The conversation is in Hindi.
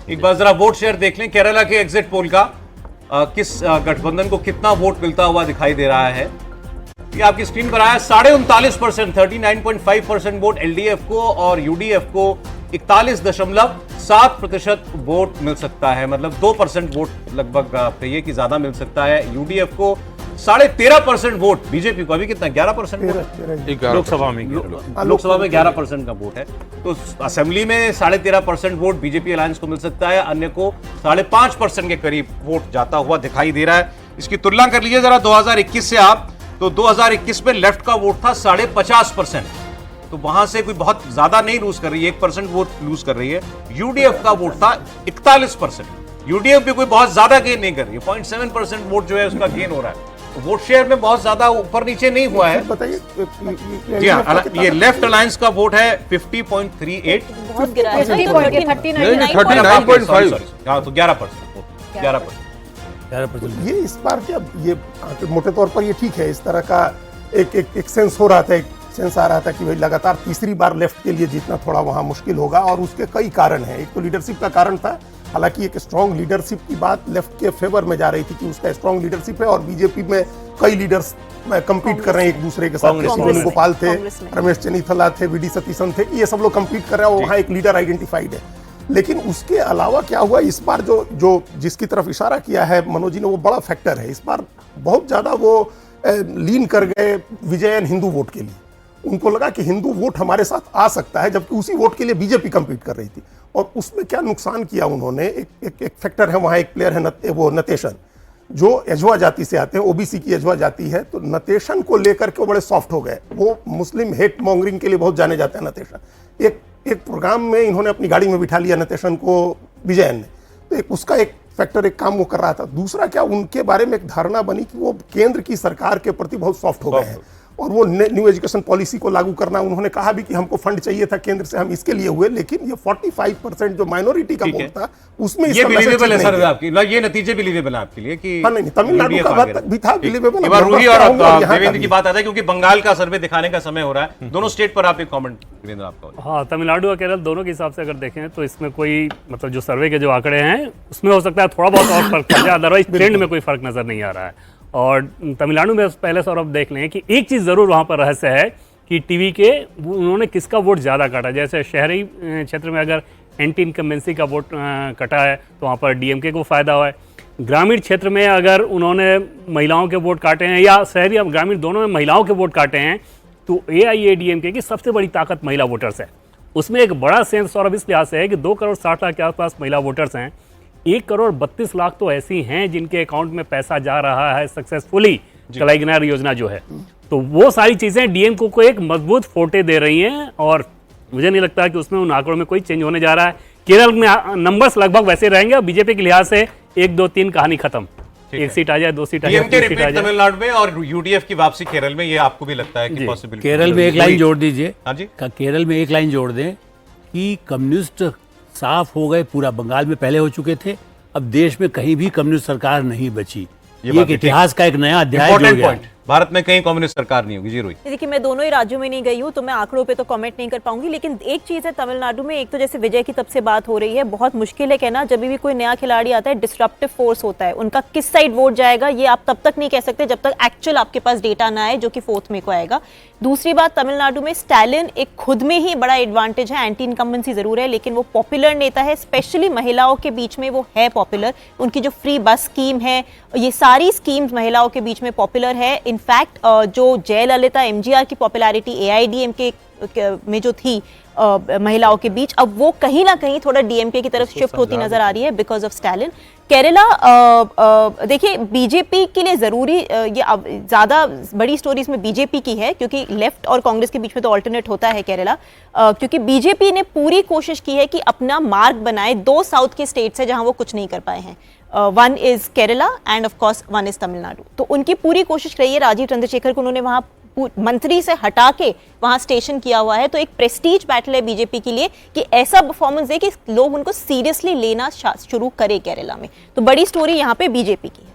एक बार जरा वोट शेयर देख लें केरला के एग्जिट पोल का, किस गठबंधन को कितना वोट मिलता हुआ दिखाई दे रहा है। ये आपकी स्क्रीन पर आया 39.5%, 39.5% वोट एलडीएफ को और यूडीएफ को 41.7% वोट मिल सकता है, मतलब 2% वोट लगभग आप कहिए कि ज्यादा मिल सकता है। यूडीएफ को 13.5% वोट, बीजेपी को अभी कितना 11% वोट, लोकसभा में 11% का वोट है। तो असेंबली में 13.5% वोट बीजेपी अलायंस को मिल सकता है, अन्य को 5.5% के करीब वोट जाता हुआ दिखाई दे रहा है। इसकी तुलना कर लीजिए जरा 2021 से आप, तो 2021 में लेफ्ट का वोट था 50.5%, तो वहां से कोई बहुत ज्यादा नहीं लूज कर रही है, 1% वोट लूज कर रही है। यूडीएफ का वोट था 41%, यूडीएफ भी कोई बहुत ज्यादा गेन नहीं कर रही है, 0.7% वोट जो है उसका गेन हो रहा है। तो वोट शेयर में बहुत ज्यादा ऊपर नीचे नहीं हुआ है। बताइए जी हाँ, ये लेफ्ट अलायंस का वोट है 50.38, बहुत गिरा है, 39.5, हाँ तो 11%। ये इस बार क्या, ये मोटे तौर पर ये ठीक है, इस तरह का एक सेंस हो रहा था, एक सेंस आ रहा था कि भाई लगातार तीसरी बार लेफ्ट के लिए जीतना थोड़ा वहां मुश्किल होगा, और उसके कई कारण हैं। एक तो लीडरशिप का कारण था, हालांकि एक स्ट्रांग लीडरशिप की बात लेफ्ट के फेवर में जा रही थी कि उसका स्ट्रांग लीडरशिप है, और बीजेपी में कई लीडर्स कम्पीट कर रहे हैं एक दूसरे के साथ। वेणुगोपाल थे, रमेश चन्नीथला थे, वीडी सतीशन थे, ये सब लोग कम्पीट कर रहे हैं और वहाँ एक लीडर आइडेंटिफाइड है। लेकिन उसके अलावा क्या हुआ इस बार, जो जिसकी तरफ इशारा किया है मनोज जी ने, वो बड़ा फैक्टर है। इस बार बहुत ज्यादा वो लीन कर गए विजयन हिंदू वोट के लिए। उनको लगा कि हिंदू वोट हमारे साथ आ सकता है, जबकि उसी वोट के लिए बीजेपी कम्पीट कर रही थी। और उसमें क्या नुकसान किया उन्होंने, एक फैक्टर है वहाँ, एक प्लेयर है वो नतेशन, जो यजवा जाति से आते हैं, ओबीसी की यजवा जाति है। तो नतेशन को लेकर के वो बड़े सॉफ्ट हो गए, वो मुस्लिम हेट मॉन्गरिंग के लिए बहुत जाने जाते हैं नतेशन। एक प्रोग्राम में इन्होंने अपनी गाड़ी में बिठा लिया नतेशन को विजयन ने, तो उसका एक फैक्टर, एक काम वो कर रहा था। दूसरा क्या, उनके बारे में एक धारणा बनी कि वो केंद्र की सरकार के प्रति बहुत सॉफ्ट हो गए हैं, और वो न्यू एजुकेशन पॉलिसी को लागू करना, उन्होंने कहा भी कि हमको फंड चाहिए था केंद्र से, हम इसके लिए हुए। लेकिन ये 45% जो माइनॉरिटी का वोट था, उसमें ये बिलीवेबल है सर आपकी, ये नतीजे बिलीवेबल है आपके लिए कि हाँ, नहीं तमिलनाडु का बात भी था बिलीवेबल। रूही और देवेंद्र की बात आता है, क्योंकि बंगाल का सर्वे दिखाने का समय हो रहा है। दोनों स्टेट पर आप एक कमेंट देवेंद्र आपका। हाँ, तमिलनाडु और केरल दोनों के हिसाब से अगर देखें तो इसमें कोई मतलब जो सर्वे के जो आंकड़े हैं उसमें हो सकता है थोड़ा बहुत और फर्क पड़ जाए, अदरवाइज ट्रेंड में कोई फर्क नजर नहीं आ रहा है। और तमिलनाडु में पहले सौरभ देख लें कि एक चीज़ ज़रूर वहाँ पर रहस्य है कि टीवी के उन्होंने किसका वोट ज़्यादा काटा। जैसे शहरी क्षेत्र में अगर एंटी इनकम्बेंसी का वोट कटा है तो वहाँ पर डीएमके को फ़ायदा हुआ है। ग्रामीण क्षेत्र में अगर उन्होंने महिलाओं के वोट काटे हैं, या शहरी या ग्रामीण दोनों में महिलाओं के वोट काटे हैं, तो एआईएडीएमके की सबसे बड़ी ताकत महिला वोटर्स है। उसमें एक बड़ा सेंस सौरभ इस लिहाज से है कि 2 करोड़ 60 लाख के आसपास महिला वोटर्स हैं, 1 करोड़ 32 लाख तो ऐसी हैं जिनके अकाउंट में पैसा जा रहा है सक्सेसफुली, कलाईगनार योजना जो है। तो वो सारी चीज़ें डीएमके को एक मजबूत फोटे दे रही हैं, और मुझे नहीं लगता कि उसमें उन आंकड़ों में कोई चेंज होने जा रहा है। केरल में नंबर्स लगभग वैसे रहेंगे, और बीजेपी के लिहाज से 1, 2, 3 कहानी खत्म, 1 सीट आ जाए, 2 सीट आ जाए, 3 सीट आ जाए। तमिलनाडु में और यूडीएफ की वापसी केरल में, ये आपको भी लगता है कि पॉसिबल? केरल में एक लाइन जोड़ दीजिए। हाँ जी, केरल में एक लाइन जोड़ दें कि कम्युनिस्ट साफ हो गए, पूरा बंगाल में पहले हो चुके थे, अब देश में कहीं भी कम्युनिस्ट सरकार नहीं बची। ये इतिहास का एक नया अध्याय जुड़ गया। भारत में कहीं कम्युनिस्ट सरकार नहीं होगी। जी रोही। देखिए, मैं दोनों ही राज्यों में नहीं गई हूँ तो मैं आंकड़ों पे तो कमेंट नहीं कर पाऊंगी, लेकिन एक चीज है तमिलनाडु में, एक तो जैसे विजय की तब से बात हो रही है, बहुत मुश्किल है कहना, जब भी कोई नया खिलाड़ी आता है डिस्ट्रप्टिव फोर्स होता है, उनका किस साइड वोट जाएगा ये आप तब तक नहीं कह सकते जब तक एक्चुअल आपके पास डेटा ना आए, जो कि 4 मई को आएगा। दूसरी बात, तमिलनाडु में स्टैलिन एक खुद में ही बड़ा एडवांटेज है, एंटी इनकम्बेंसी जरूर है, लेकिन वो पॉपुलर नेता है, स्पेशली महिलाओं के बीच में वो है पॉपुलर। उनकी जो फ्री बस स्कीम है, ये सारी स्कीम्स महिलाओं के बीच में पॉपुलर है। इनफैक्ट जो जयललिता एमजीआर की पॉपुलैरिटी एआईडीएमके में जो थी महिलाओं के बीच, अब वो कहीं ना कहीं थोड़ा डीएमके की तरफ शिफ्ट होती नजर आ रही है बिकॉज ऑफ स्टैलिन। केरला देखिए बीजेपी के लिए जरूरी, ये अब ज्यादा बड़ी स्टोरी इसमें बीजेपी की है, क्योंकि लेफ्ट और कांग्रेस के बीच में तो ऑल्टरनेट होता है केरला, क्योंकि बीजेपी ने पूरी कोशिश की है कि अपना मार्ग बनाए 2 साउथ के स्टेट्स है जहां वो कुछ नहीं कर पाए हैं। One is Kerala end of course one is Tamil Nadu. तो उनकी पूरी कोशिश रही है, राजीव चंद्रशेखर को उन्होंने वहां मंत्री से हटा के वहां स्टेशन किया हुआ है। तो एक प्रेस्टीज बैटल है बीजेपी के लिए कि ऐसा परफॉर्मेंस दे कि लोग उनको सीरियसली लेना शुरू करे केरला में। तो बड़ी स्टोरी यहाँ पे बीजेपी की है।